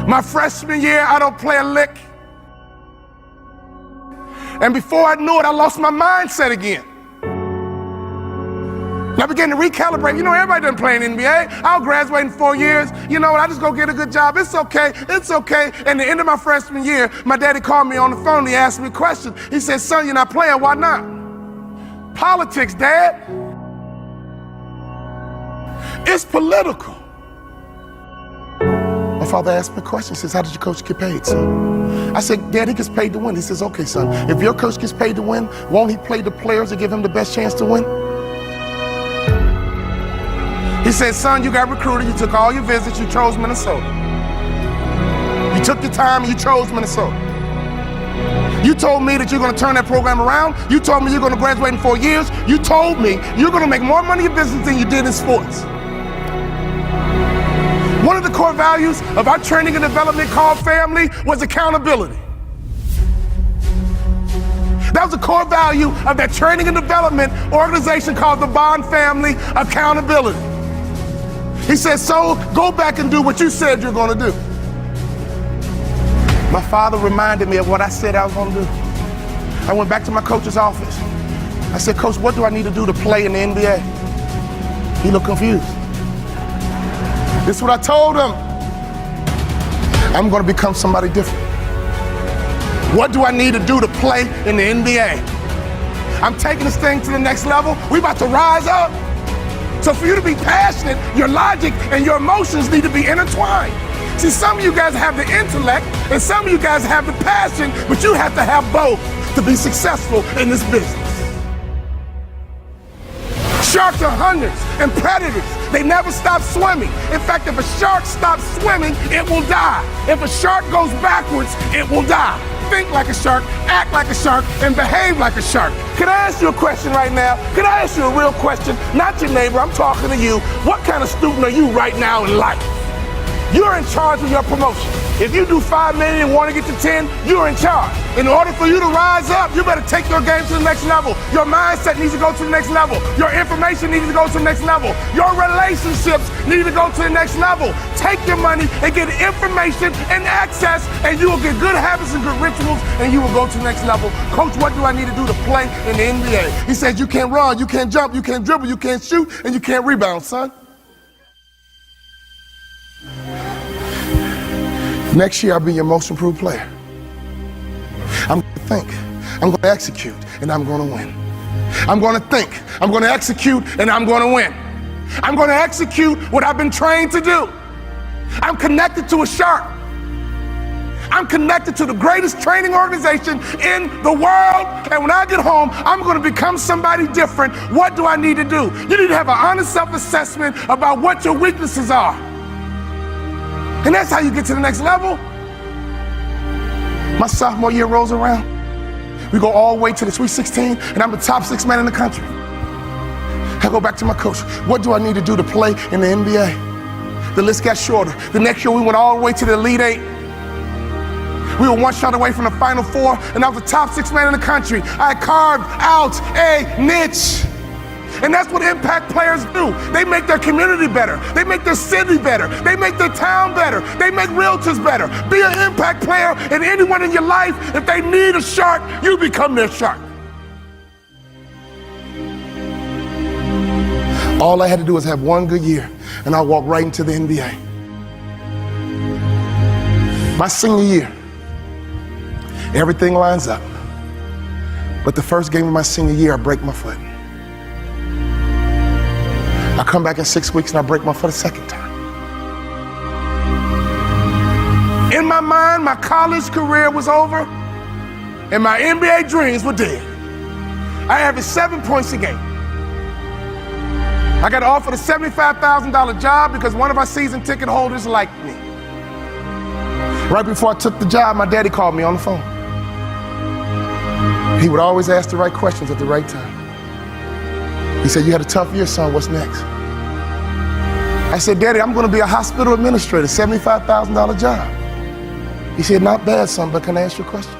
My freshman year, I don't play a lick. And before I knew it, I lost my mindset again. And I began to recalibrate. You know, everybody doesn't play in the NBA. I'll graduate in 4 years. You know what, I just go get a good job. It's okay, it's okay. And at the end of my freshman year, my daddy called me on the phone. He asked me a question. He said, son, you're not playing, why not? Politics, Dad. It's political. My father asked me a question. He says, how did your coach get paid, son? I said, Dad, he gets paid to win. He says, okay, son, if your coach gets paid to win, won't he play the players to give him the best chance to win? He said, son, you got recruited, you took all your visits, you chose Minnesota. You took your time and you chose Minnesota. You told me that you're gonna turn that program around. You told me you're gonna graduate in 4 years. You told me you're gonna make more money in business than you did in sports. One of the core values of our training and development called family was accountability. That was a core value of that training and development organization called the Bond family, accountability. He said, so go back and do what you said you're gonna do. My father reminded me of what I said I was gonna do. I went back to my coach's office. I said, Coach, what do I need to do to play in the NBA? He looked confused. This is what I told him. I'm gonna become somebody different. What do I need to do to play in the NBA? I'm taking this thing to the next level. We about to rise up. So for you to be passionate, your logic and your emotions need to be intertwined. See, some of you guys have the intellect and some of you guys have the passion, but you have to have both to be successful in this business. Sharks are hunters and predators. They never stop swimming. In fact, if a shark stops swimming, it will die. If a shark goes backwards, it will die. Think like a shark, act like a shark, and behave like a shark. Can I ask you a question right now? Can I ask you a real question? Not your neighbor, I'm talking to you. What kind of student are you right now in life? You're in charge of your promotion. If you do 5 million and want to get to 10, you're in charge. In order for you to rise up, you better take your game to the next level. Your mindset needs to go to the next level. Your information needs to go to the next level. Your relationships need to go to the next level. Take your money and get information and access, and you will get good habits and good rituals, and you will go to the next level. Coach, what do I need to do to play in the NBA? He said, you can't run, you can't jump, you can't dribble, you can't shoot, and you can't rebound, son. Next year, I'll be your most improved player. I'm going to think, I'm going to execute, and I'm going to win. I'm going to think, I'm going to execute, and I'm going to win. I'm going to execute what I've been trained to do. I'm connected to a shark. I'm connected to the greatest training organization in the world, and when I get home, I'm going to become somebody different. What do I need to do? You need to have an honest self-assessment about what your weaknesses are. And that's how you get to the next level. My sophomore year rolls around. We go all the way to the Sweet 16, and I'm the top 6 man in the country. I go back to my coach. What do I need to do to play in the NBA? The list got shorter. The next year, we went all the way to the Elite 8. We were 1 shot away from the Final 4, and I was the top 6 man in the country. I carved out a niche. And that's what impact players do. They make their community better. They make their city better. They make their town better. They make realtors better. Be an impact player, and anyone in your life, if they need a shark, you become their shark. All I had to do was have 1 good year, and I walked right into the NBA. My senior year, everything lines up. But the first game of my senior year, I break my foot. I come back in 6 weeks and I break my foot a second time. In my mind, my college career was over and my NBA dreams were dead. I averaged 7 points a game. I got offered a $75,000 job because one of our season ticket holders liked me. Right before I took the job, my daddy called me on the phone. He would always ask the right questions at the right time. He said, you had a tough year, son, what's next? I said, Daddy, I'm gonna be a hospital administrator, $75,000 job. He said, not bad, son, but can I ask you a question?